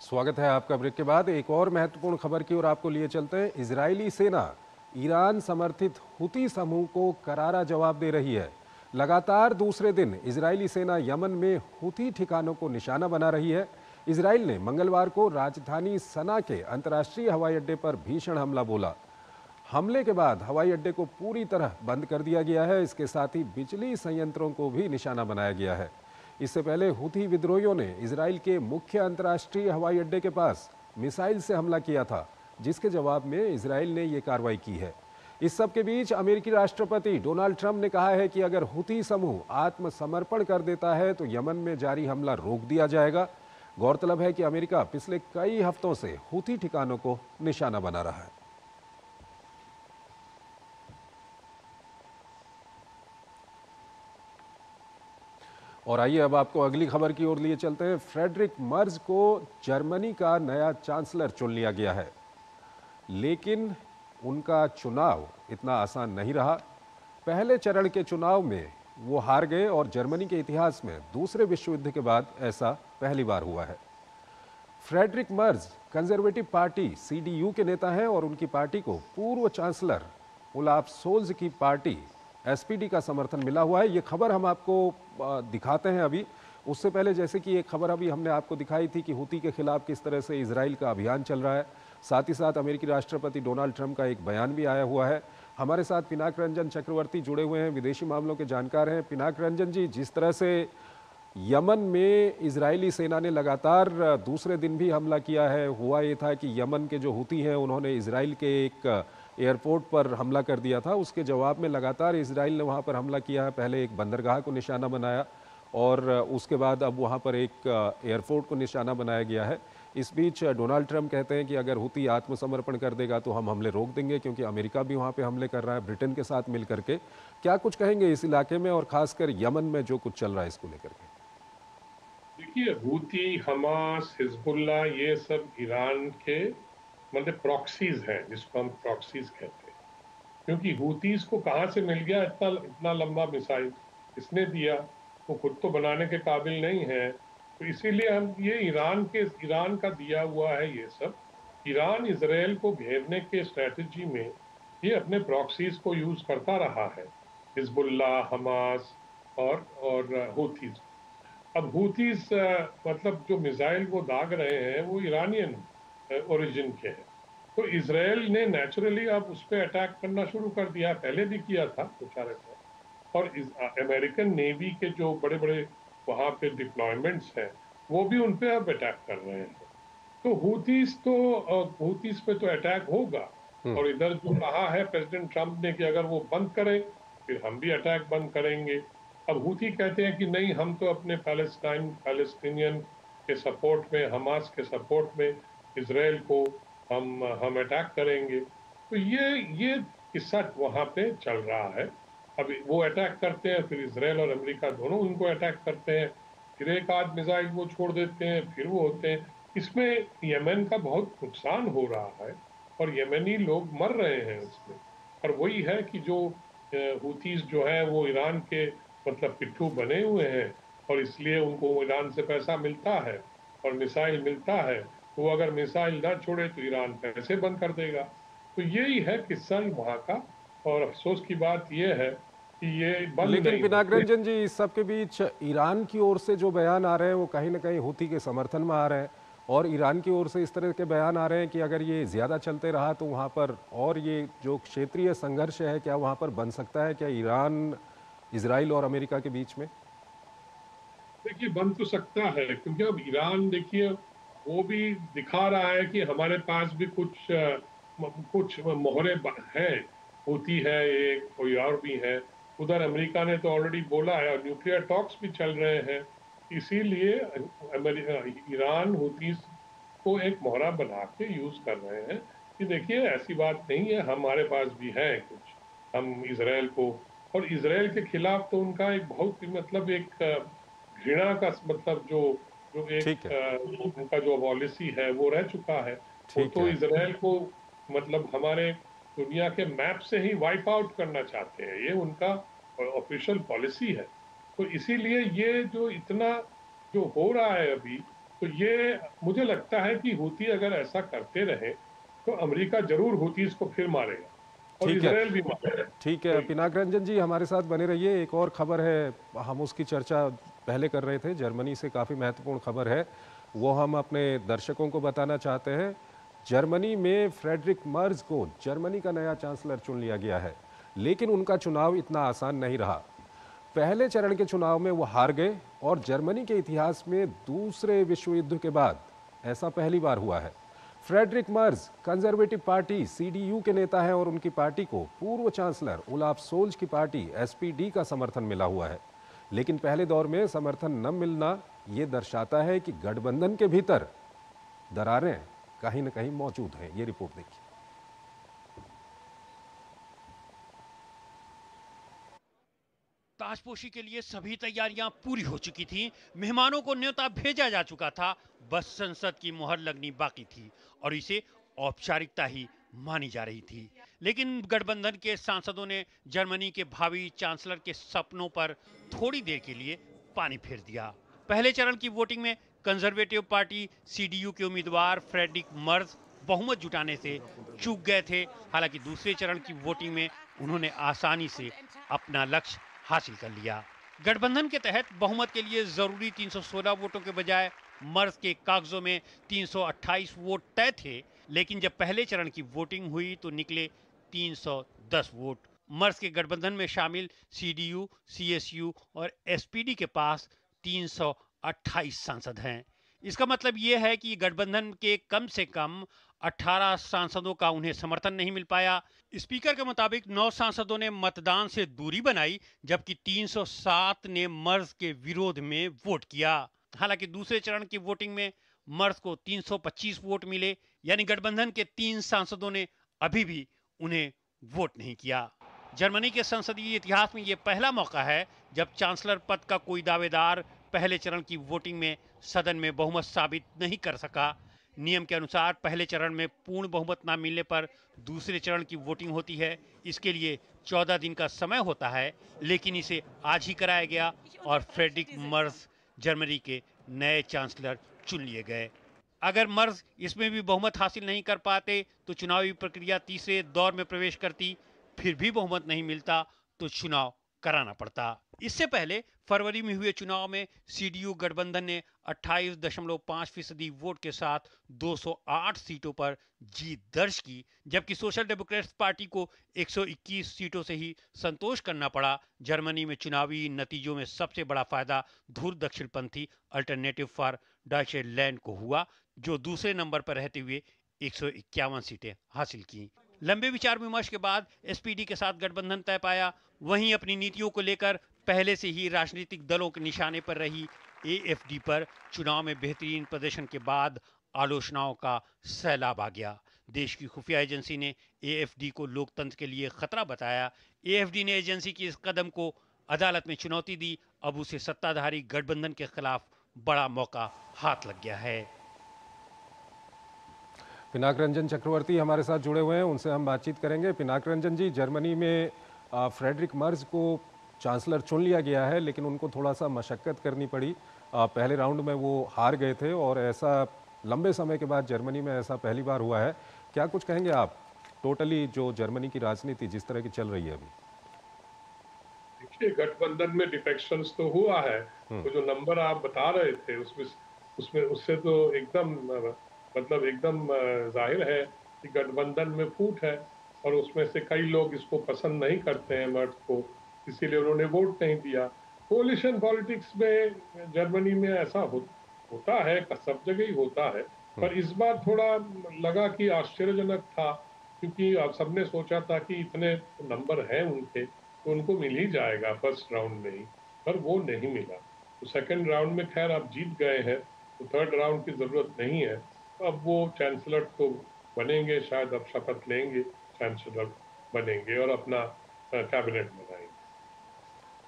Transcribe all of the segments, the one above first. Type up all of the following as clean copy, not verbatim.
स्वागत है आपका। ब्रेक के बाद एक और महत्वपूर्ण खबर की ओर आपको लिए चलते हैं। इजरायली सेना ईरान समर्थित हुती समूह को करारा जवाब दे रही है। लगातार दूसरे दिन इजरायली सेना यमन में हुती ठिकानों को निशाना बना रही है। इजरायल ने मंगलवार को राजधानी सना के अंतर्राष्ट्रीय हवाई अड्डे पर भीषण हमला बोला। हमले के बाद हवाई अड्डे को पूरी तरह बंद कर दिया गया है। इसके साथ ही बिजली संयंत्रों को भी निशाना बनाया गया है। इससे पहले हुती विद्रोहियों ने इजरायल के मुख्य अंतर्राष्ट्रीय हवाई अड्डे के पास मिसाइल से हमला किया था, जिसके जवाब में इजरायल ने ये कार्रवाई की है। इस सब के बीच अमेरिकी राष्ट्रपति डोनाल्ड ट्रंप ने कहा है कि अगर हुती समूह आत्मसमर्पण कर देता है तो यमन में जारी हमला रोक दिया जाएगा। गौरतलब है कि अमेरिका पिछले कई हफ्तों से हुती ठिकानों को निशाना बना रहा है। और आइए अब आपको अगली खबर की ओर लिए चलते हैं। फ्रेडरिक मर्ज को जर्मनी का नया चांसलर चुन लिया गया है, लेकिन उनका चुनाव इतना आसान नहीं रहा। पहले चरण के चुनाव में वो हार गए और जर्मनी के इतिहास में दूसरे विश्व युद्ध के बाद ऐसा पहली बार हुआ है। Friedrich Merz conservative party CDU के नेता हैं और उनकी पार्टी को पूर्व चांसलर ओलाफ सोल्ज की पार्टी एसपीडी का समर्थन मिला हुआ है। ये खबर हम आपको दिखाते हैं अभी। उससे पहले जैसे कि एक खबर अभी हमने आपको दिखाई थी कि हुती के खिलाफ किस तरह से इजराइल का अभियान चल रहा है, साथ ही साथ अमेरिकी राष्ट्रपति डोनाल्ड ट्रंप का एक बयान भी आया हुआ है। हमारे साथ पिनाक रंजन चक्रवर्ती जुड़े हुए हैं, विदेशी मामलों के जानकार हैं। पिनाक रंजन जी, जिस तरह से यमन में इजरायली सेना ने लगातार दूसरे दिन भी हमला किया है, हुआ ये था कि यमन के जो हुती हैं उन्होंने इजराइल के एक एयरपोर्ट पर हमला कर दिया था। उसके जवाब में लगातार इजराइल ने वहाँ पर हमला किया है। पहले एक बंदरगाह को निशाना बनाया और उसके बाद अब वहाँ पर एक एयरपोर्ट को निशाना बनाया गया है। इस बीच डोनाल्ड ट्रंप कहते हैं कि अगर हुती आत्मसमर्पण कर देगा तो हम हमले रोक देंगे, क्योंकि अमेरिका भी वहाँ पे हमले कर रहा है ब्रिटेन के साथ मिल करके। क्या कुछ कहेंगे इस इलाके में और खासकर यमन में जो कुछ चल रहा है इसको लेकर के? देखिए, हूती, हमास, हिजबुल्ला, ये सब ईरान के मतलब प्रॉक्सीज हैं, जिसको हम प्रॉक्सीज कहते हैं। क्योंकि हूतीज को कहाँ से मिल गया इतना इतना लंबा मिसाइल? किसने दिया? वो खुद तो बनाने के काबिल नहीं है। तो इसीलिए हम ये ईरान का दिया हुआ है ये सब। ईरान इसराइल को घेरने के स्ट्रेटजी में ये अपने प्रॉक्सीज को यूज करता रहा है, हिजबुल्ला, हमास और हूथीज। अब हूथीज मतलब जो मिसाइल वो दाग रहे हैं वो ईरानियन ओरिजिन के हैं। तो इसराइल ने नेचुरली अब उस पर अटैक करना शुरू कर दिया। पहले भी किया था कुछ अटैक। और अमेरिकन नेवी के जो बड़े बड़े वहां पे डिप्लॉयमेंट्स हैं वो भी उन पे अब अटैक कर रहे हैं। तो हूथीज पे तो अटैक होगा। और इधर जो कहा है प्रेसिडेंट ट्रंप ने कि अगर वो बंद करें फिर हम भी अटैक बंद करेंगे। अब हूथी कहते हैं कि नहीं, हम तो अपने पैलेस्टीनियन के सपोर्ट में, हमास के सपोर्ट में इसराइल को हम अटैक करेंगे। तो ये किस्सा वहां पे चल रहा है। अभी वो अटैक करते हैं, फिर इसराइल और अमेरिका दोनों उनको अटैक करते हैं। फिर एक आध मिसाइल वो छोड़ देते हैं, फिर वो होते हैं। इसमें यमन का बहुत नुकसान हो रहा है और यमनी लोग मर रहे हैं इसमें। और वही है कि जो हूथीज जो है वो ईरान के मतलब पिट्ठू बने हुए हैं, और इसलिए उनको ईरान से पैसा मिलता है और मिसाइल मिलता है। तो वो अगर मिसाइल ना छोड़े तो ईरान पैसे बंद कर देगा। तो यही है किस्सा वहां का। और अफसोस की बात यह है कि ये बंद लेकिन नहीं पिनाक होते। रंजन जी, इस सब के बीच ईरान की ओर से जो बयान आ रहे हैं वो कहीं ना कहीं हुती के समर्थन में आ रहे हैं, और ईरान की ओर से इस तरह के बयान आ रहे हैं कि अगर ये ज़्यादा चलते रहा तो वहाँ पर और ये जो क्षेत्रीय संघर्ष है क्या वहाँ पर बन सकता है क्या ईरान, इजराइल और अमेरिका के बीच में? देखिए, बन तो सकता है, क्योंकि अब ईरान देखिए वो भी दिखा रहा है कि हमारे पास भी कुछ मोहरे हैं। होती है, एक कोई और भी है। उधर अमेरिका ने तो ऑलरेडी बोला है और न्यूक्लियर टॉक्स भी चल रहे हैं। इसीलिए ईरान हुतीज को एक मोहरा बना के यूज कर रहे हैं कि देखिए ऐसी बात नहीं है, हमारे पास भी है कुछ। हम इसराइल को, और इसराइल के खिलाफ तो उनका एक बहुत ही मतलब एक घृणा का मतलब जो जो एक ठीक है। उनका जो पॉलिसी है वो रह चुका है। वो ठीक तो है। इसराइल को मतलब हमारे दुनिया के मैप से ही वाइप आउट करना चाहते हैं। ये उनका ऑफिशियल पॉलिसी है। तो इसीलिए ये जो इतना जो हो रहा है अभी, तो ये मुझे लगता है कि हूती अगर ऐसा करते रहे तो अमेरिका जरूर हूतीस को फिर मारेगा और ठीक है। इसराइल भी मारेगा। ठीक है, तो पिनाक रंजन जी हमारे साथ बने रहिए। एक और खबर है, हम उसकी चर्चा पहले कर रहे थे, जर्मनी से काफ़ी महत्वपूर्ण खबर है, वो हम अपने दर्शकों को बताना चाहते हैं। जर्मनी में फ्रेडरिक मर्ज को जर्मनी का नया चांसलर चुन लिया गया है, लेकिन उनका चुनाव इतना आसान नहीं रहा। पहले चरण के चुनाव में वो हार गए और जर्मनी के इतिहास में दूसरे विश्व युद्ध के बाद ऐसा पहली बार हुआ है। Friedrich Merz conservative party CDU के नेता हैं और उनकी पार्टी को पूर्व चांसलर ओलाफ सोल्ज की पार्टी एसपीडी का समर्थन मिला हुआ है। लेकिन पहले दौर में समर्थन न मिलना ये दर्शाता है कि गठबंधन के भीतर दरारें कहीं न कहीं मौजूद हैं। ये रिपोर्ट देखिए। ताजपोशी के लिए सभी तैयारियां पूरी हो चुकी थी। मेहमानों को न्योता भेजा जा चुका था। बस संसद की मुहर लगनी बाकी थी और इसे औपचारिकता ही मानी जा रही थी। लेकिन गठबंधन के सांसदों ने जर्मनी के भावी चांसलर के सपनों पर थोड़ी देर के लिए पानी फेर दिया। पहले चरण की वोटिंग में कंजर्वेटिव पार्टी सीडीयू के उम्मीदवार फ्रेडरिक मर्ज बहुमत जुटाने से चूक गए थे। हालांकि दूसरे चरण की वोटिंग में उन्होंने आसानी से अपना लक्ष्य हासिल कर लिया। गठबंधन के तहत बहुमत के लिए जरूरी 316 वोटों के बजाय मर्ज के कागजों में 328 वोट तय थे, लेकिन जब पहले चरण की वोटिंग हुई तो निकले 310 वोट। मर्ज के गठबंधन में शामिल सीडीयू, सीएसयू और एसपीडी के पास 328 सांसद हैं। इसका मतलब यह है कि गठबंधन के कम से कम 18 सांसदों का उन्हें समर्थन नहीं मिल पाया। स्पीकर के मुताबिक 9 सांसदों ने मतदान से दूरी बनाई, जबकि 307 ने मर्ज के विरोध में वोट किया। हालांकि दूसरे चरण की वोटिंग में मर्ज को 325 वोट मिले, यानी गठबंधन के 3 सांसदों ने अभी भी उन्हें वोट नहीं किया। जर्मनी के संसदीय इतिहास में यह पहला मौका है जब चांसलर पद का कोई दावेदार पहले चरण की वोटिंग में सदन में बहुमत साबित नहीं कर सका। नियम के अनुसार पहले चरण में पूर्ण बहुमत न मिलने पर दूसरे चरण की वोटिंग होती है। इसके लिए 14 दिन का समय होता है, लेकिन इसे आज ही कराया गया और फ्रेडरिक मर्ज जर्मनी के नए चांसलर चुन लिए गए। अगर मर्ज इसमें भी बहुमत हासिल नहीं कर पाते तो चुनावी प्रक्रिया तीसरे दौर में प्रवेश करती। फिर भी बहुमत नहीं मिलता तो चुनाव कराना पड़ता। इससे पहले फरवरी में हुए चुनाव में सीडीयू गठबंधन ने 28.5% वोट के साथ 208 सीटों पर जीत दर्ज की, जबकि सोशल डेमोक्रेट्स पार्टी को 121 सीटों से ही संतोष करना पड़ा। जर्मनी में चुनावी नतीजों में सबसे बड़ा फायदा धुर दक्षिणपंथी अल्टरनेटिव फॉर डॉइचलैंड को हुआ, जो दूसरे नंबर पर रहते हुए 151 सीटें हासिल की। लंबे विचार विमर्श के बाद एसपीडी के साथ गठबंधन तय पाया। वहीं अपनी नीतियों को लेकर पहले से ही राजनीतिक दलों के निशाने पर रही एएफडी पर चुनाव में बेहतरीन प्रदर्शन के बाद आलोचनाओं का सैलाब आ गया। देश की खुफिया एजेंसी ने एएफडी को लोकतंत्र के लिए खतरा बताया। एएफडी ने एजेंसी के इस कदम को अदालत में चुनौती दी। अब उसे सत्ताधारी गठबंधन के खिलाफ बड़ा मौका हाथ लग गया है। पिनाक रंजन चक्रवर्ती हमारे साथ जुड़े हुए हैं, उनसे हम बातचीत करेंगे। पिनाक रंजन जी, जर्मनी में फ्रेडरिक मर्ज को चांसलर चुन लिया गया है, लेकिन उनको थोड़ा सा मशक्कत करनी पड़ी। पहले राउंड में वो हार गए थे और ऐसा लंबे समय के बाद जर्मनी में ऐसा पहली बार हुआ है। क्या कुछ कहेंगे आप टोटली जो जर्मनी की राजनीति जिस तरह की चल रही है अभी? देखिए, गठबंधन में डिफेक्शंस तो हुआ है। तो जो नंबर आप बता रहे थे उसमें उसमें उससे तो एकदम मतलब एकदम जाहिर है कि गठबंधन में फूट है और उसमें से कई लोग इसको पसंद नहीं करते हैं मर्ज को, इसीलिए उन्होंने वोट नहीं दिया। कोलिशन पॉलिटिक्स में जर्मनी में ऐसा होता है, सब जगह ही होता है, पर इस बार थोड़ा लगा कि आश्चर्यजनक था, क्योंकि अब सबने सोचा था कि इतने नंबर हैं उनके तो उनको मिल ही जाएगा फर्स्ट राउंड में ही, पर वो नहीं मिला। तो सेकंड राउंड में खैर आप जीत गए हैं, तो थर्ड राउंड की जरूरत नहीं है। तो अब वो चांसलर तो बनेंगे, शायद अब शपथ लेंगे, चांसलर बनेंगे और अपना कैबिनेट बनाएंगे।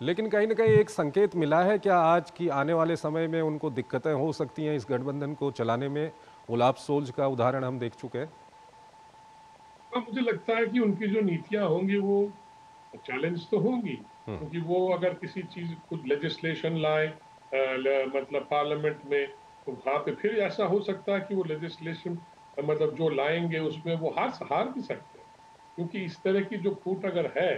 लेकिन कहीं ना कहीं एक संकेत मिला है क्या आज की आने वाले समय में उनको दिक्कतें हो सकती हैं इस गठबंधन को चलाने में? ओलाफ सोल्ज का उदाहरण हम देख चुके हैं। मुझे लगता है कि उनकी जो नीतियां होंगी वो चैलेंज तो होंगी, क्योंकि वो अगर किसी चीज कुछ लेजिस्लेशन लाए मतलब पार्लियामेंट में तो वहां पे फिर ऐसा हो सकता है कि वो लेजिस्लेशन मतलब जो लाएंगे उसमें वो हार भी सकते हैं, क्योंकि इस तरह की जो फूट अगर है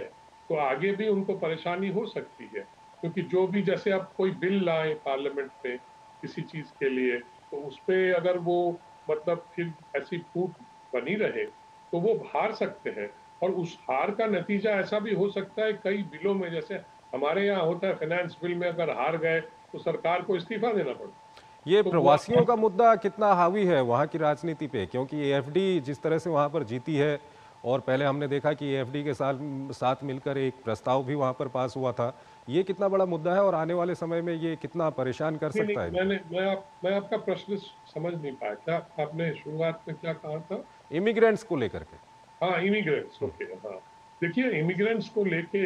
तो आगे भी उनको परेशानी हो सकती है। क्योंकि जो भी जैसे आप कोई बिल लाए पार्लियामेंट में किसी चीज के लिए, तो उस पे अगर वो मतलब फिर ऐसी फूट बनी रहे तो वो हार सकते हैं। और उस हार का नतीजा ऐसा भी हो सकता है कई बिलों में, जैसे हमारे यहाँ होता है फाइनेंस बिल में अगर हार गए तो सरकार को इस्तीफा देना पड़ता है। ये तो वो प्रवासियों का मुद्दा कितना हावी है वहाँ की राजनीति पे, क्योंकि एएफडी जिस तरह से वहाँ पर जीती है, और पहले हमने देखा कि एएफडी के साथ मिलकर एक प्रस्ताव भी वहाँ पर पास हुआ था, ये कितना बड़ा मुद्दा है और आने वाले समय में ये कितना परेशान कर नहीं सकता नहीं, है इनको? मैं आपका प्रश्न समझ नहीं पाया, क्या आपने शुरुआत में क्या कहा था? इमिग्रेंट्स को लेकर के। हाँ, इमिग्रेंट्स, ओके, हाँ। देखिए, इमिग्रेंट्स को लेके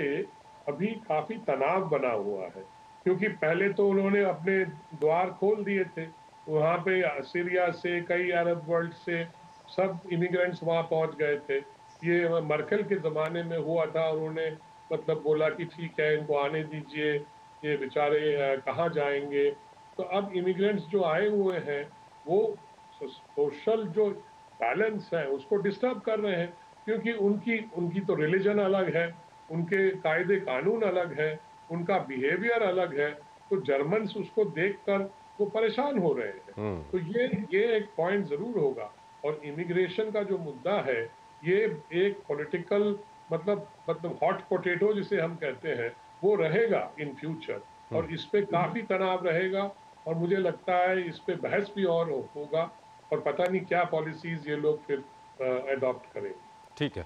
अभी काफी तनाव बना हुआ है, क्योंकि पहले तो उन्होंने अपने द्वार खोल दिए थे। वहां पे सीरिया से, कई अरब वर्ल्ड से सब इमिग्रेंट्स वहां पहुंच गए थे। ये मर्केल के जमाने में हुआ था, उन्होंने मतलब बोला कि ठीक है, इनको आने दीजिए, ये बेचारे कहाँ जाएंगे। तो अब इमिग्रेंट्स जो आए हुए हैं वो सोशल जो बैलेंस है उसको डिस्टर्ब कर रहे हैं, क्योंकि उनकी उनकी तो रिलीजन अलग है, उनके कायदे कानून अलग है, उनका बिहेवियर अलग है। तो जर्मन्स उसको देखकर वो परेशान हो रहे हैं। तो ये एक पॉइंट जरूर होगा। और इमिग्रेशन का जो मुद्दा है, ये एक पॉलिटिकल मतलब हॉट पोटैटो जिसे हम कहते हैं, वो रहेगा इन फ्यूचर। और इस पे काफी तनाव रहेगा, और मुझे लगता है इस पे बहस भी और होगा, और पता नहीं क्या पॉलिसीज ये लोग फिर अडॉप्ट करेंगे। ठीक है।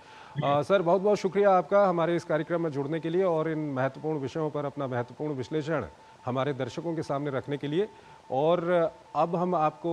सर, बहुत बहुत शुक्रिया आपका हमारे इस कार्यक्रम में जुड़ने के लिए और इन महत्वपूर्ण विषयों पर अपना महत्वपूर्ण विश्लेषण हमारे दर्शकों के सामने रखने के लिए। और अब हम आपको